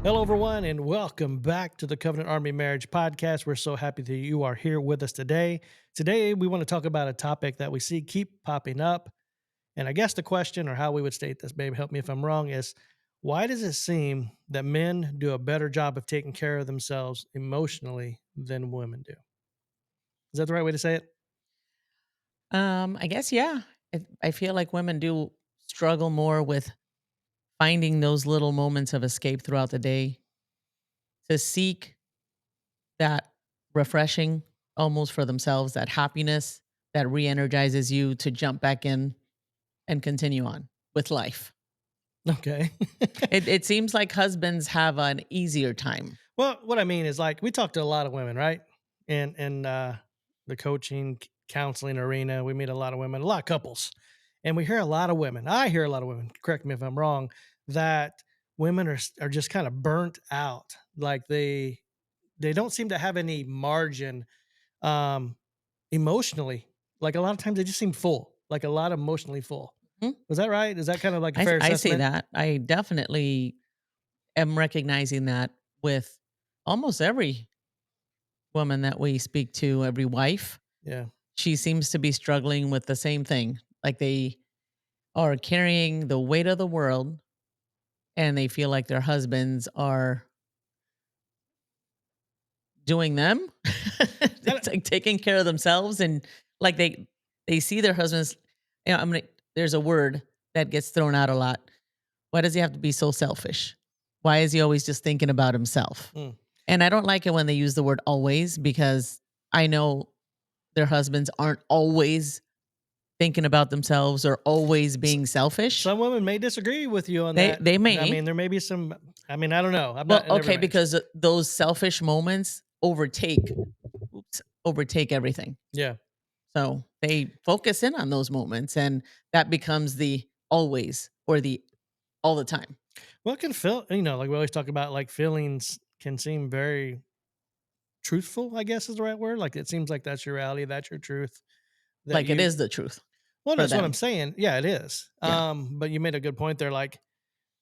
Hello, everyone, and welcome back to the Covenant Army Marriage Podcast. We're so happy that you are here with us today. Today, we want to talk about a topic that we see keep popping up. And I guess the question, or how we would state this, babe, help me if I'm wrong, is why does it seem that men do a better job of taking care of themselves emotionally than women do? Is that the right way to say it? I guess, yeah. I feel like women do struggle more with finding those little moments of escape throughout the day to seek that refreshing almost for themselves, that happiness that re energizes you to jump back in and continue on with life. Okay. It seems like husbands have an easier time. Well, what I mean is like we talk to a lot of women, right? And the coaching, counseling arena, we meet a lot of women, a lot of couples, and we hear a lot of women. I hear a lot of women. Correct me if I'm wrong. That women are just kind of burnt out. Like they don't seem to have any margin um, emotionally. Like a lot of times they just seem full. Like a lot emotionally full. Mhm. Was that right? Is that kind of like a fair I say assessment? that. I definitely am recognizing that with almost every woman that we speak to, every wife. Yeah. She seems to be struggling with the same thing. Like they are carrying the weight of the world and they feel like their husbands are doing them. And It's like taking care of themselves and like they see their husbands. I'm gonna there's a word that gets thrown out a lot. Why does he have to be so selfish? Why is he always just thinking about himself? mm. And I don't like it when they use the word always because I know their husbands aren't always thinking about themselves or always being selfish. Some women may disagree with you on They that. they I may. mean, there may be some. I mean, I don't know. Well, I never okay, matched. because those selfish moments overtake everything. Yeah. So they focus in on those moments and that becomes the always or the all the time. Well, it can feel, like we always talk about, like feelings can seem very truthful, I guess is the right word. Like it seems like that's your reality, that's your truth that Like it you, is the truth well, for that's what I'm them. saying. Yeah, it is. Yeah. But you made a good point there. Like,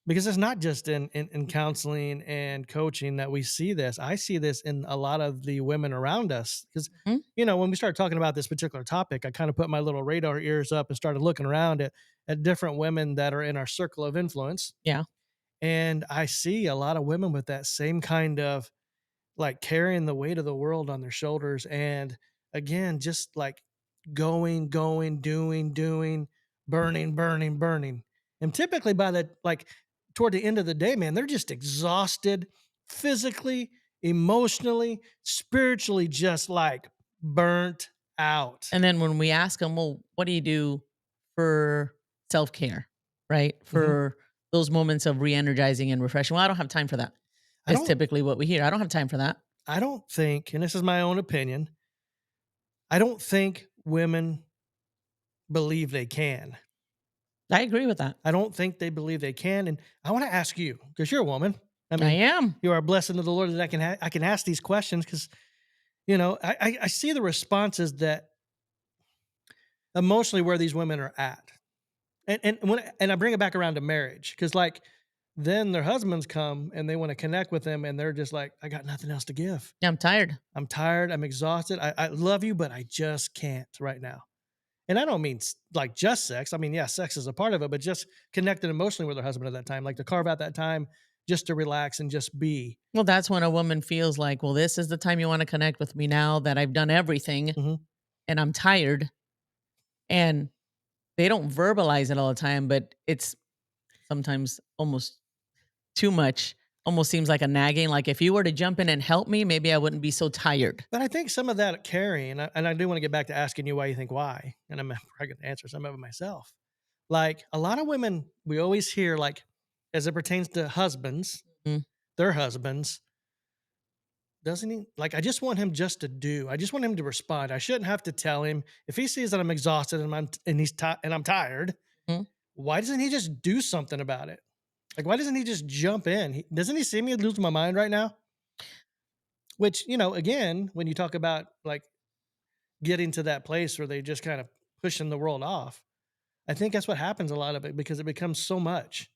because it's not just in counseling and coaching that we see this. I see this in a lot of the women around us. Because, Mhm. when we start talking about this particular topic, I kind of put my little radar ears up and started looking around at different women that are in our circle of influence. Yeah. And I see a lot of women with that same kind of like carrying the weight of the world on their shoulders. And again, just like going, doing, burning, burning, burning. And typically by the like toward the end of the day, man, they're just exhausted physically, emotionally, spiritually, just like burnt out. And then when we ask them, well, what do you do for self care? Right. Mhm. For those moments of re energizing and refreshing. Well, I don't have time for that. I Is don't, typically what we hear. I don't have time for that. I don't think, and this is my own opinion, I don't think women believe they can. I agree with that. I don't think they believe they can. And I want to ask you, because you're a woman. I I mean, am. you are a blessing of the Lord that I can ask these questions because I see the responses that emotionally where these women are at, and I bring it back around to marriage because like then their husbands come and they want to connect with them and they're just like, I got nothing else to give. Yeah, I'm tired. I'm tired. I'm exhausted. I love you, but I just can't right now. And I don't mean like just sex. I mean, yeah, sex is a part of it, but just connected emotionally with her husband at that time, like to carve out that time just to relax and just be. Well, that's when a woman feels like, well, this is the time you want to connect with me now that I've done everything Mhm. and I'm tired. And they don't verbalize it all the time, but it's sometimes almost too much. Almost seems like a nagging. Like if you were to jump in and help me, maybe I wouldn't be so tired. But I think some of that carrying, and I do want to get back to asking you why you think why, and I'm probably going to answer some of it myself. Like a lot of women, we always hear like, as it pertains to husbands, Mm. their husbands, doesn't he? Like, I just want him just to do. I just want him to respond. I shouldn't have to tell him if he sees that I'm exhausted and and I'm tired. Mhm. Why doesn't he just do something about it? Like, why doesn't he just jump in? Doesn't he see me lose my mind right now? Which, again, when you talk about like getting to that place where they just kind of pushing the world off, I think that's what happens a lot of it because it becomes so much.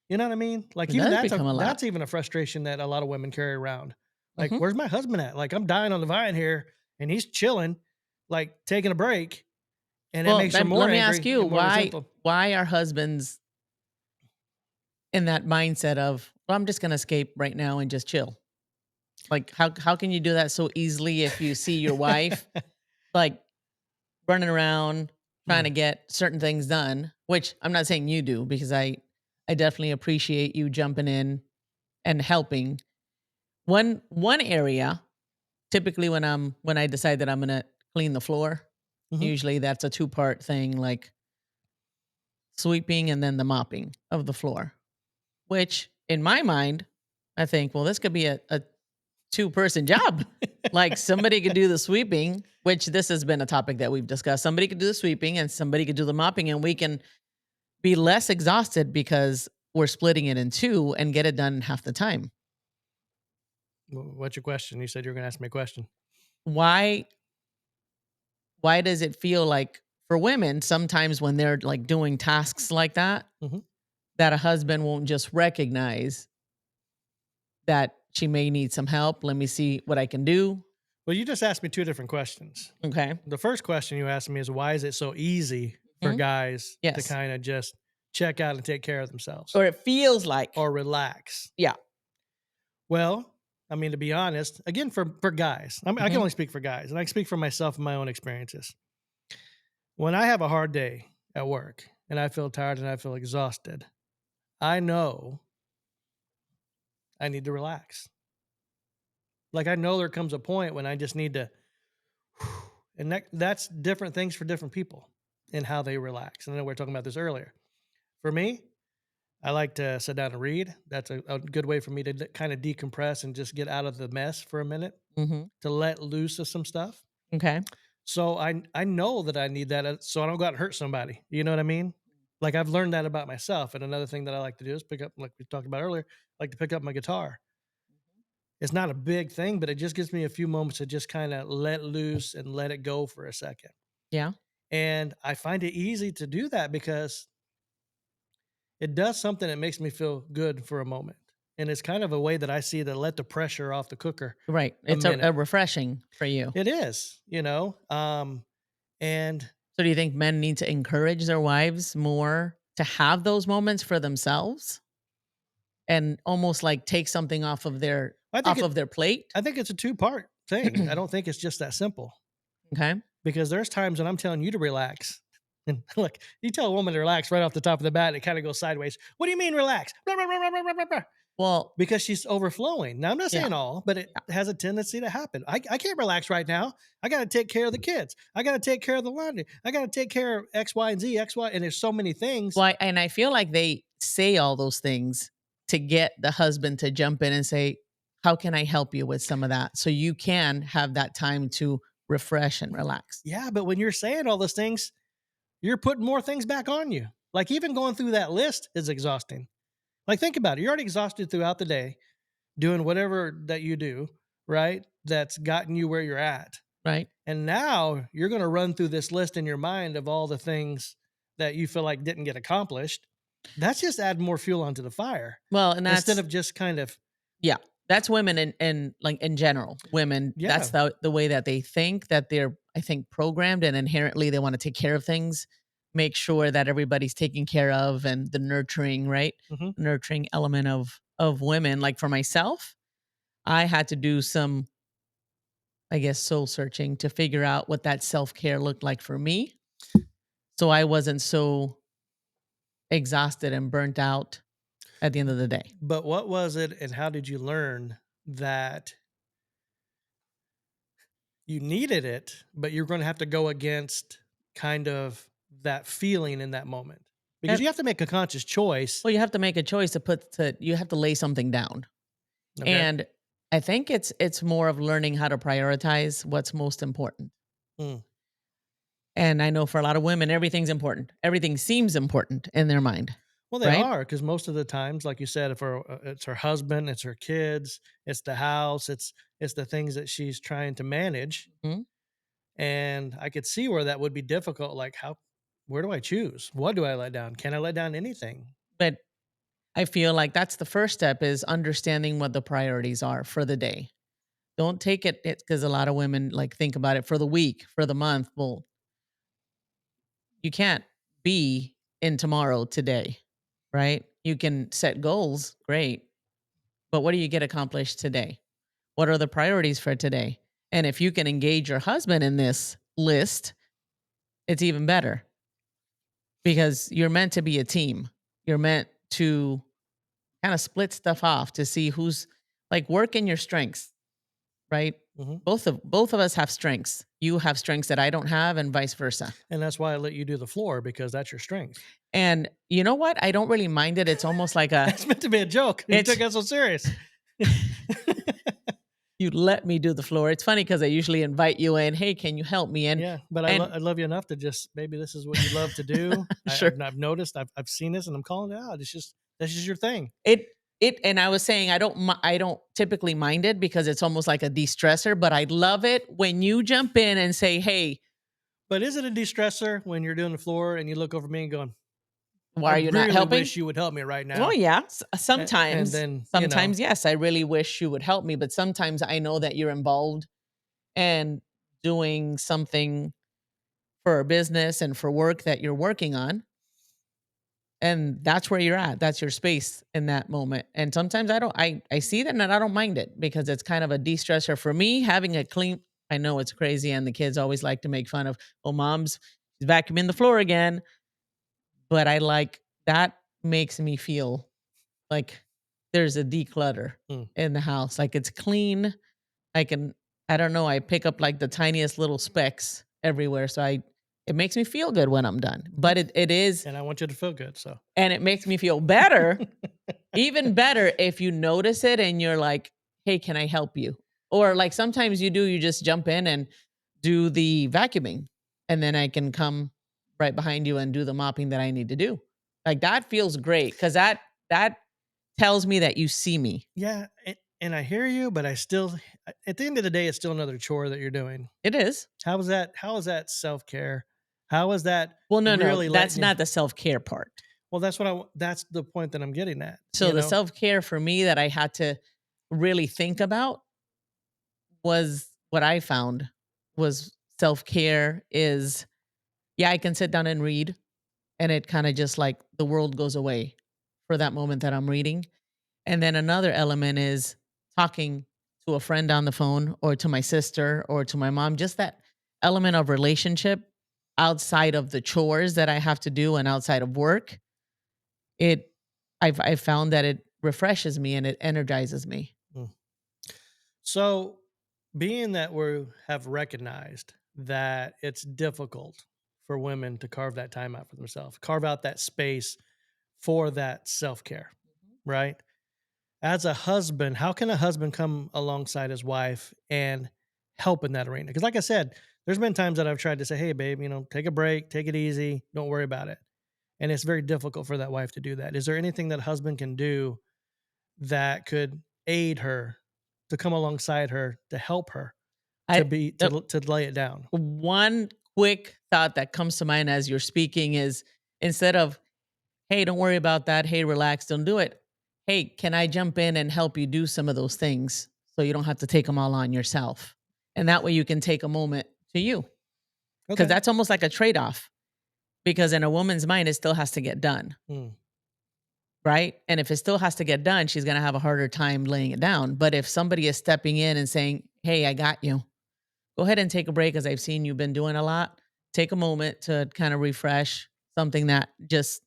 You know what I mean? Like, It even does become a lot. that's even a frustration that a lot of women carry around. Like, Mhm. "Where's my husband at? Like, I'm dying on the vine here, and he's chilling, like, taking a break," and it Well, makes her then more let me ask angry you, and more resentful. why are husbands in that mindset of, "Well, I'm just gonna escape right now and just chill." Like, how can you do that so easily if you see your wife, like, running around trying to Mm, get certain things done, which I'm not saying you do because I definitely appreciate you jumping in and helping. One area, typically when I decide that I'm gonna clean the floor, mhm. usually that's a two-part thing, like sweeping and then the mopping of the floor, which in my mind, I think, well, this could be a two-person job. Like somebody could do the sweeping, which this has been a topic that we've discussed. Somebody could do the sweeping and somebody could do the mopping, and we can be less exhausted because we're splitting it in two and get it done in half the time. What's your question? You said you were gonna ask me a question. Why why does it feel like for women sometimes when they're like doing tasks like that, Mhm. that a husband won't just recognize that she may need some help? Let me see what I can do. Well, you just asked me 2 different questions. Okay. The first question you asked me is, why is it so easy for Mhm. guys to Yes. kinda just check out and take care of themselves Or it feels like, or relax? yeah. Well, I mean, to be honest, again, for guys, I can Mhm. only speak for guys, and I can speak for myself and my own experiences. When I have a hard day at work and I feel tired and I feel exhausted, I know I need to relax. Like, I know there comes a point when I just need to, and that's different things for different people and how they relax. And I know we were talking about this earlier. For me, I like to sit down and read. That's a good way for me to kind of decompress and just get out of the mess for a minute, Mhm. to let loose of some stuff. Okay. So I know that I need that, so I don't go out and hurt somebody. You know what I mean? Like, I've learned that about myself. And another thing that I like to do is pick up, like we talked about earlier, I like to pick up my guitar. It's not a big thing, but it just gives me a few moments to just kind of let loose and let it go for a second. Yeah. And I find it easy to do that because it does something that makes me feel good for a moment. And it's kind of a way that I see to let the pressure off the cooker Right. a It's a minute. refreshing for you. It is, and So do you think men need to encourage their wives more to have those moments for themselves and almost like take something I think off it of their plate? I think it's a two-part thing. I don't think it's just that simple Okay. because there's times when I'm telling you to relax. And look, you tell a woman to relax right off the top of the bat, and it kind of goes sideways. What do you mean relax? Blah, blah, blah, blah, blah, blah, blah. Well, Because she's overflowing. Now, I'm not yeah. saying all, but it Yeah. has a tendency to happen. I can't relax right now. I got to take care of the kids. I got to take care of the laundry. I got to take care of X, Y, and Z, X, Y. And there's so many things. Why, and I feel like they say all those things to get the husband to jump in and say, "How can I help you with some of that?" So you can have that time to refresh and relax. Yeah, but when you're saying all those things, you're putting more things back on you. Like, even going through that list is exhausting. Like, think about it. You're already exhausted throughout the day doing whatever that you do, right? That's gotten you where you're at. Right. And now you're going to run through this list in your mind of all the things that you feel like didn't get accomplished. That's just adding more fuel onto the fire Well, and instead that's, of just kind of, yeah, that's women in like in general. Women, that's yeah. the way that they think, that they're, I think, programmed and inherently they want to take care of things, make sure that everybody's taken care of and the nurturing, right? Hmm. Nurturing element of women. Like for myself, I had to do some, I guess, soul searching to figure out what that self-care looked like for me. So I wasn't so exhausted and burnt out at the end of the day. But what was it and how did you learn that you needed it, but you're going to have to go against kind of that feeling in that moment? Because And you have to make a conscious choice. well, you have to make a choice to you have to lay something down. Okay. And I think it's more of learning how to prioritize what's most important. Mm. And I know for a lot of women, everything's important. Everything seems important in their mind, Well, they right? are because most of the times, like you said, if it's her husband, it's her kids, it's the house, it's the things that she's trying to manage, Mhm. and I could see where that would be difficult. Like, where do I choose? What do I let down? Can I let down anything? But I feel like that's the first step is understanding what the priorities are for the day. Don't take it because a lot of women like think about it for the week, for the month. Well, you can't be in tomorrow today, right? You can set goals, great, but what do you get accomplished today? What are the priorities for today? And if you can engage your husband in this list, it's even better because you're meant to be a team. You're meant to kind of split stuff off to see who's like work in your strengths, right? Mhm. Both of us have strengths. You have strengths that I don't have and vice versa. And that's why I let you do the floor because that's your strength. And you know what? I don't really mind it. It's almost like a It's meant to be a joke. You took it's that so serious. you let me do the floor. It's funny because I usually invite you in. Hey, can you help me? And Yeah, but and I love you enough to just maybe this is what you love to do. sure. I've noticed, I've seen this, and I'm calling it out. It's just that's just your thing. It and I was saying I don't typically mind it because it's almost like a de-stressor, but I love it when you jump in and say, "Hey, But is it a de-stressor when you're doing the floor and you look over me and going, why "I are you not really helping?" wish you would help me right Oh now," yeah, and sometimes. then Sometimes yes, I really wish you would help me, but sometimes I know that you're involved and doing something for a business and for work that you're working on. And that's where you're at. That's your space in that moment. And sometimes I see that and I don't mind it because it's kind of a de-stressor for me having a clean. I know it's crazy and the kids always like to make fun of, oh, mom's vacuuming the floor again. But I like that makes me feel like there's a declutter mm, in the house. Like it's clean. I can I don't know, I pick up like the tiniest little specks everywhere. So I it makes me feel good when I'm done. But okay, it is and I want you to feel good. So, and it makes me feel better, even better if you notice it and you're like, "Hey, can I help you?" Or like sometimes you just jump in and do the vacuuming and then I can come right behind you and do the mopping that I need to do. Like that feels great cuz that tells me that you see me. yeah, and I hear you, but I still, at the end of the day, it's still another chore that you're doing. It is. How is that? How is that self care? How is that Well, no, really that's letting you? not the self-care part. Well, that's what that's the point that I'm getting at. So the self-care for me that I had to really think about was what I found was self-care is yeah, I can sit down and read and it kind of just like the world goes away for that moment that I'm reading. And then another element is talking to a friend on the phone or to my sister or to my mom, just that element of relationship outside of the chores that I have to do and outside of work. It I've found that it refreshes me and it energizes me. Mm. So, being that we have recognized that it's difficult for women to carve that time out for themselves, carve out that space for that self care, right? As a husband, how can a husband come alongside his wife and help in that arena? Because, like I said, there's been times that I've tried to say, "Hey, babe, take a break, take it easy, don't worry about it," and it's very difficult for that wife to do that. Is there anything that a husband can do that could aid her, to come alongside her, to help her, to I be uh, to lay it down? one quick thought that comes to mind as you're speaking is instead of, "Hey, don't worry about that. Hey, relax, don't do it." "Hey, can I jump in and help you do some of those things so you don't have to take them all on yourself?" And that way you can take a moment to you. Because Okay. that's almost like a trade-off because in a woman's mind, it still has to get done, Mm, right? And if it still has to get done, she's gonna have a harder time laying it down. But if somebody is stepping in and saying, "Hey, I got you. Go ahead and take a break as I've seen you've been doing a lot. Take a moment to kind of refresh something that just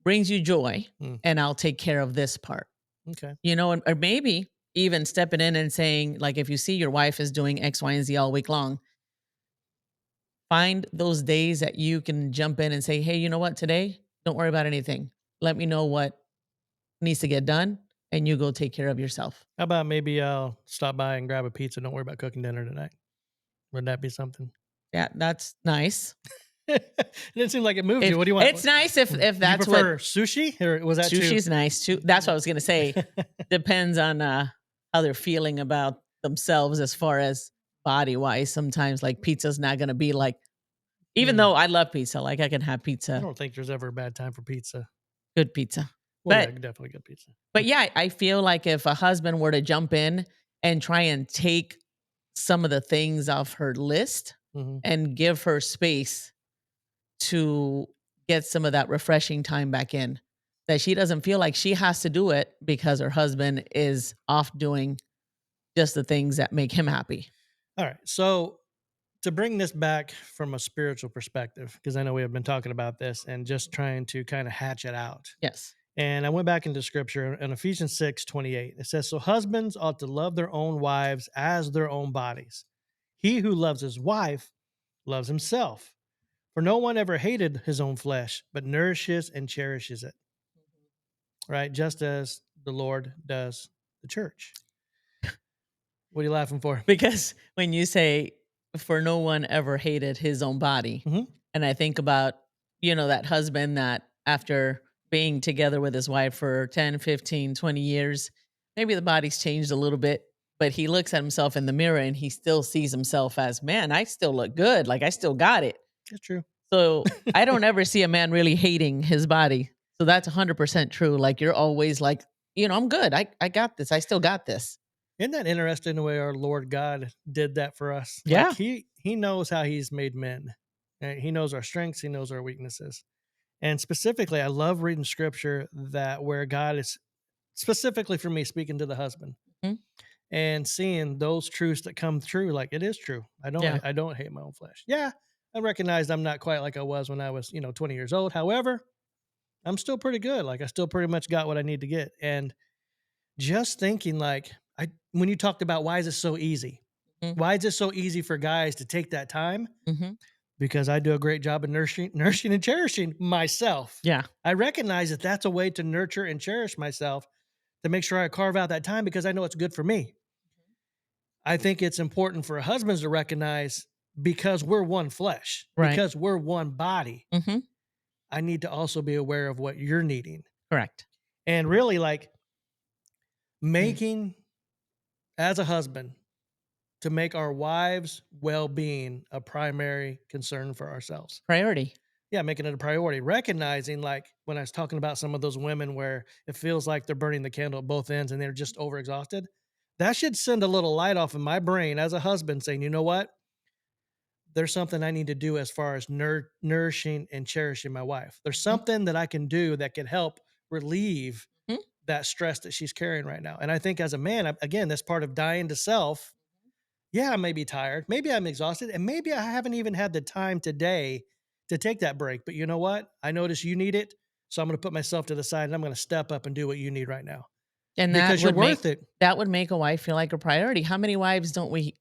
brings you joy, mm, and I'll take care of this part." okay. Or maybe even stepping in and saying, like, if you see your wife is doing X, Y, and Z all week long, find those days that you can jump in and say, "Hey, you know what? Today, don't worry about anything. Let me know what needs to get done, and you go take care of yourself." How about maybe I'll stop by and grab a pizza? Don't worry about cooking dinner tonight. Would that be something? Yeah, that's nice. It didn't seem like it moved you. If What do you want? it's nice if Do you that's what prefer sushi, or was that too? sushi's nice too. That's what I was gonna say. Depends on, how they're feeling about themselves as far as body-wise. Sometimes, like, pizza's not gonna be like even Mm, though I love pizza, like, I can have I pizza, don't think there's ever a bad time for pizza. good pizza. Well, yeah, But definitely good pizza. yeah, I feel like if a husband were to jump in and try and take some of the things off her list Mhm. and give her space to get some of that refreshing time back in, that she doesn't feel like she has to do it because her husband is off doing just the things that make him happy. Alright, so to bring this back from a spiritual perspective, because I know we have been talking about this and just trying to kinda hatch it out. Yes. And I went back into scripture in Ephesians 6:28. It says, "So husbands ought to love their own wives as their own bodies. He who loves his wife loves himself. For no one ever hated his own flesh, but nourishes and cherishes it." Right? Just as the Lord does the church. What are you laughing for? Because when you say, "For no one ever hated his own body," Mhm. and I think about, that husband that after being together with his wife for 10, 15, 20 years, maybe the body's changed a little bit, but he looks at himself in the mirror and he still sees himself as, "Man, I still look good. Like I still got it." It's true. So, I don't ever see a man really hating his body. So that's 100% true. Like you're always like, "I'm good. I got this. I still got this." Isn't that interesting the way our Lord God did that for us? Like Yeah. he knows how he's made men. And he knows our strengths, he knows our weaknesses. And specifically, I love reading scripture that where God is specifically for me speaking to the husband Mhm. and seeing those truths that come through. Like it is true. Yeah. I don't hate my own flesh. Yeah, I recognize I'm not quite like I was when I was, 20 years old. However, I'm still pretty good. Like I still pretty much got what I need to get. And just thinking like I when you talked about why is it so easy? Mhm. Why is it so easy for guys to take that time? Mhm. Because I do a great job of nourishing and cherishing myself. Yeah. I recognize that that's a way to nurture and cherish myself to make sure I carve out that time because I know it's good for me. I think it's important for husbands to recognize because we're one flesh, Right. because we're one body. Mhm. I need to also be aware of what you're needing Correct. and really like Mm. making as a husband to make our wives' well-being a primary concern for ourselves. Priority. Yeah, making it a priority, recognizing like when I was talking about some of those women where it feels like they're burning the candle at both ends and they're just overexhausted. That should send a little light off in my brain as a husband saying, you know what? There's something I need to do as far as nourishing and cherishing my wife. There's Mhm. something that I can do that can help relieve Mhm. that stress that she's carrying right now. And I think as a man, again, that's part of dying to self. Yeah, I may be tired. Maybe I'm exhausted. And maybe I haven't even had the time today to take that break. But you know what? I notice you need it. So I'm going to put myself to the side and I'm going to step up and do what you need right now And because you're worth it. that would make a wife feel like a priority. How many wives don't we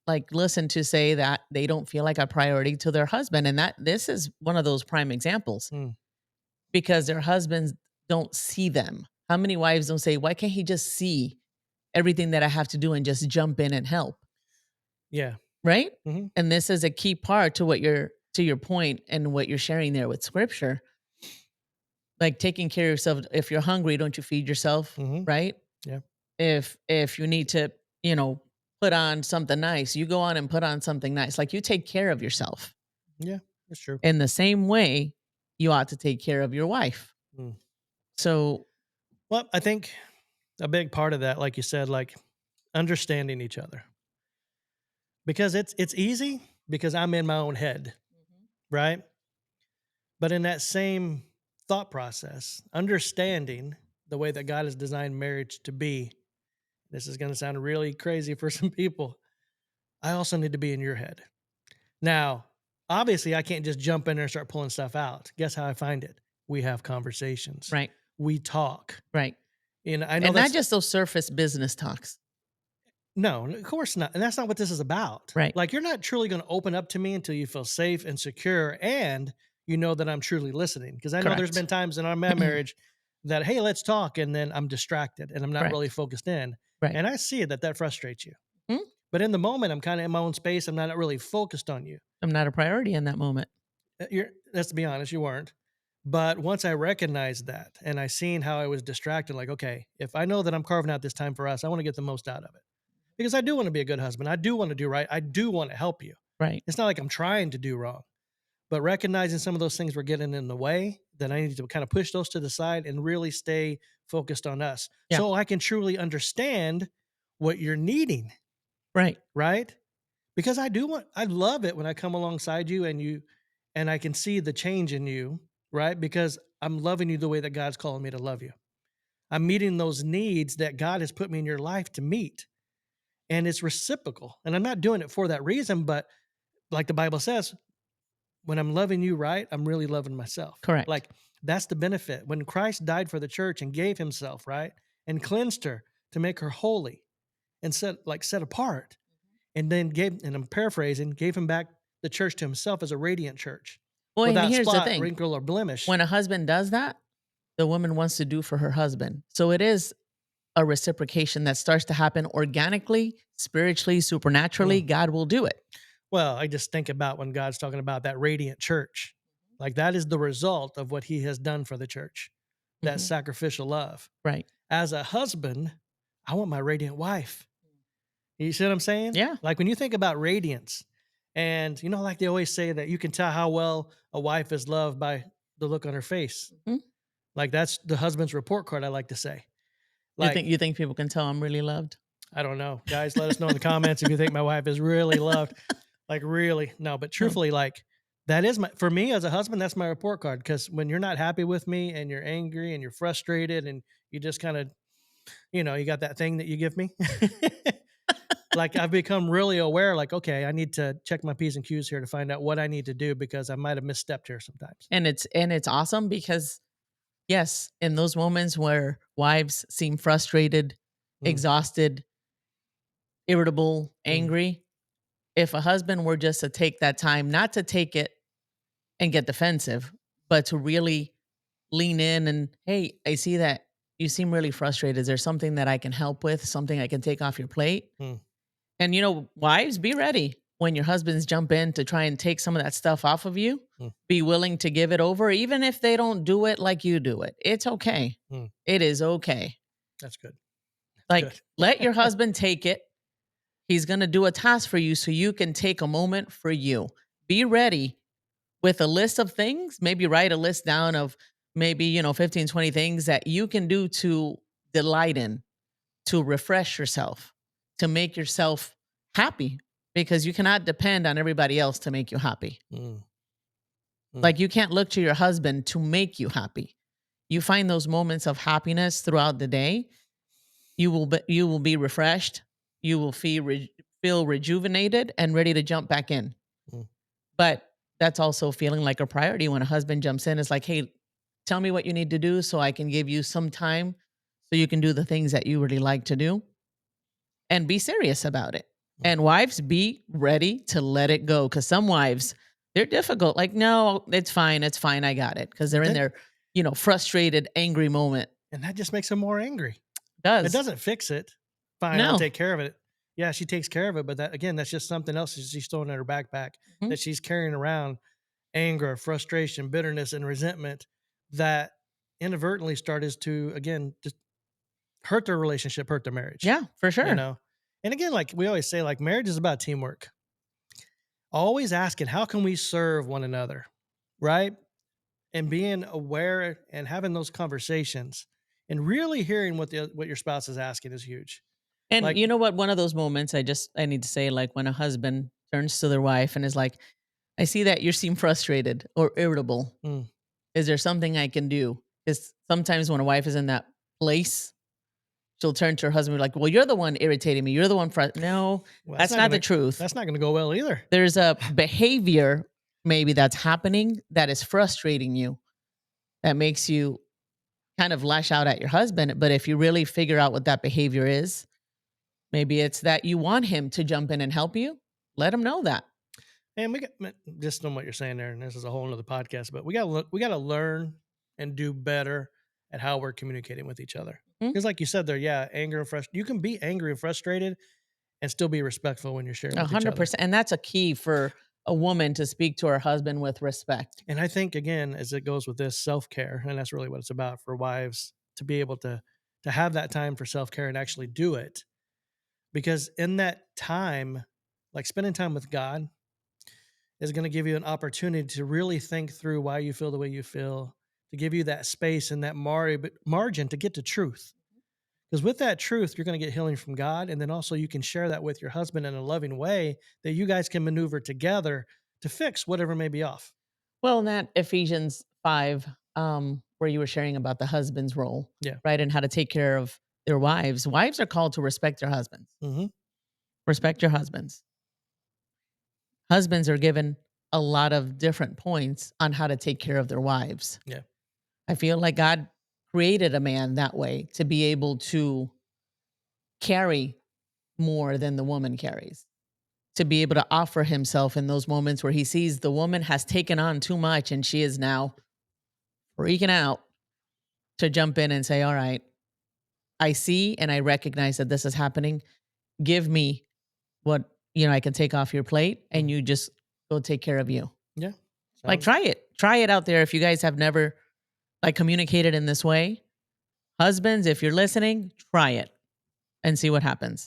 like listen to say that they don't feel like a priority to their husband? And that this is one of those prime examples Mm, because their husbands don't see them. How many wives don't say, "Why can't he just see everything that I have to do and just jump in and help?" yeah. Right? Hmm. And this is a key part to to your point and what you're sharing there with scripture. Like taking care of yourself. If you're hungry, don't you feed yourself, Hmm. right? Yeah. If you need to, you know, put on something nice, you go on and put on something nice. Like you take care of yourself. Yeah. That's true. In the same way, you ought to take care of your wife. Mm. So, Well, I think a big part of that, like you said, like understanding each other because it's easy because I'm in my own head, right? But in that same thought process, understanding the way that God has designed marriage to be, this is going to sound really crazy for some people. I also need to be in your head. Now, obviously, I can't just jump in there and start pulling stuff out. Guess how I find it? We have conversations, right, we talk. right. And I know And not that's just those surface business talks. no, of course not. And that's not what this is about. Right. Like, you're not truly going to open up to me until you feel safe and secure and you know that I'm truly listening. Because I know there's Correct. been times in our marriage that, hey, let's talk. And then I'm distracted and I'm not really Correct. focused in. Right. And I see that that frustrates you. Hmm? But in the moment, I'm kind of in my own space. I'm not really focused on you. I'm not a priority in that moment. Let's be honest, you weren't. But once I recognized that and I seen how I was distracted, like, okay, if I know that I'm carving out this time for us, I want to get the most out of it because I do want to be a good husband. I do want to do right. I do want to help you. Right. It's not like I'm trying to do wrong, but recognizing some of those things were getting in the way, then I need to kind of push those to the side and really stay focused on us Yeah. so I can truly understand what you're needing, Right. right? Because I love it when I come alongside you and I can see the change in you, right? Because I'm loving you the way that God's calling me to love you. I'm meeting those needs that God has put me in your life to meet. And it's reciprocal. And I'm not doing it for that reason, but like the Bible says, when I'm loving you right, I'm really loving myself. Correct. Like that's the benefit. When Christ died for the church and gave himself, right? And cleansed her to make her holy and set apart. And then and I'm paraphrasing, gave him back the church to himself as a radiant church Well, and without here's the spot, thing. wrinkle, or blemish. When a husband does that, the woman wants to do for her husband. So it is a reciprocation that starts to happen organically, spiritually, supernaturally. Mm. God will do it. Well, I just think about when God's talking about that radiant church. Like that is the result of what he has done for the church, that Mhm. sacrificial love. Right. As a husband, I want my radiant wife. You see what I'm saying? Yeah. Like when you think about radiance, and like they always say that you can tell how well a wife is loved by the look on her face. Mhm. Like that's the husband's report card, I like to say. You Like, think you think people can tell I'm really loved? I don't know. Guys, let us know in the comments if you think my wife is really loved. Like really. No, but Huh. truthfully, like that is for me as a husband, that's my report card. Because when you're not happy with me and you're angry and you're frustrated and you just kind of, you got that thing that you give me. Like I've become really aware, like, okay, I need to check my P's and Q's here to find out what I need to do because I might have misstepped here sometimes. And it's awesome because yes, in those moments where wives seem frustrated, Mm, exhausted, irritable, mm, angry, if a husband were just to take that time, not to take it and get defensive, but to really lean in and, hey, I see that you seem really frustrated. Is there something that I can help with? Something I can take off your plate? mm, And wives, be ready when your husbands jump in to try and take some of that stuff off of you. mm, Be willing to give it over, even if they don't do it like you do it. It's okay. mm. It is okay. That's good. That's Like, let your good. husband take it. He's going to do a task for you so you can take a moment for you. Be ready with a list of things. Maybe write a list down of maybe, 15, 20 things that you can do to delight in, to refresh yourself, to make yourself happy because you cannot depend on everybody else to make you happy. Mm, mm, Like you can't look to your husband to make you happy. You find those moments of happiness throughout the day. You will be refreshed. You will feel rejuvenated and ready to jump back in. mm, But that's also feeling like a priority when a husband jumps in. It's like, hey, tell me what you need to do so I can give you some time so you can do the things that you really like to do and be serious about it. mm. And wives, be ready to let it go because some wives, they're difficult. Like, no, it's fine. It's fine. I got it. Because they're in Then their, frustrated, angry moment. and that just makes him more angry. It Does. doesn't fix it. Fine, I'll No. take care of it. Yeah, she takes care of it, but that again, that's just something else that she's throwing in her backpack Mhm. that she's carrying around anger, frustration, bitterness, and resentment that inadvertently started to again just hurt their relationship, hurt their marriage. Yeah, for You sure. know? And again, like we always say, like marriage is about teamwork. Always asking, how can we serve one another? Right? And being aware and having those conversations and really hearing what your spouse is asking is huge. And Like, you know what? One of those moments I need to say, like when a husband turns to their wife and is like, I see that you seem frustrated or irritable. mm, Is there something I can do? Because sometimes when a wife is in that place, she'll turn to her husband and be like, well, you're the one irritating me. You're the one. No, well, that's not the truth. that's not gonna go well either. There's a behavior maybe that's happening that is frustrating you, that makes you kind of lash out at your husband. But if you really figure out what that behavior is, maybe it's that you want him to jump in and help you. Let him know that. And we got just on what you're saying there, and this is a whole nother podcast, but we gotta learn and do better at how we're communicating with each other. Mhm. Because like you said there, yeah, anger and frustration. You can be angry and frustrated and still be respectful when you're sharing with each other. 100%. And that's a key for a woman to speak to her husband with respect. And I think again, as it goes with this self-care, and that's really what it's about for wives to be able to have that time for self-care and actually do it. Because in that time, like spending time with God is going to give you an opportunity to really think through why you feel the way you feel, to give you that space and that margin to get to truth. Because with that truth, you're going to get healing from God. And then also you can share that with your husband in a loving way that you guys can maneuver together to fix whatever may be off. Well, in that Ephesians 5, where you were sharing about the husband's role, Yeah. right? And how to take care of their wives. Wives are called to respect their husbands. Hmm. Respect your husbands. Husbands are given a lot of different points on how to take care of their wives. Yeah. I feel like God created a man that way to be able to carry more than the woman carries, to be able to offer himself in those moments where he sees the woman has taken on too much and she is now freaking out, to jump in and say, all right, I see and I recognize that this is happening. Give me what, I can take off your plate and Mhm. you just go take care of you. Yeah. Like Sounds. try it. Try it out there if you guys have never like communicated in this way. Husbands, if you're listening, try it and see what happens.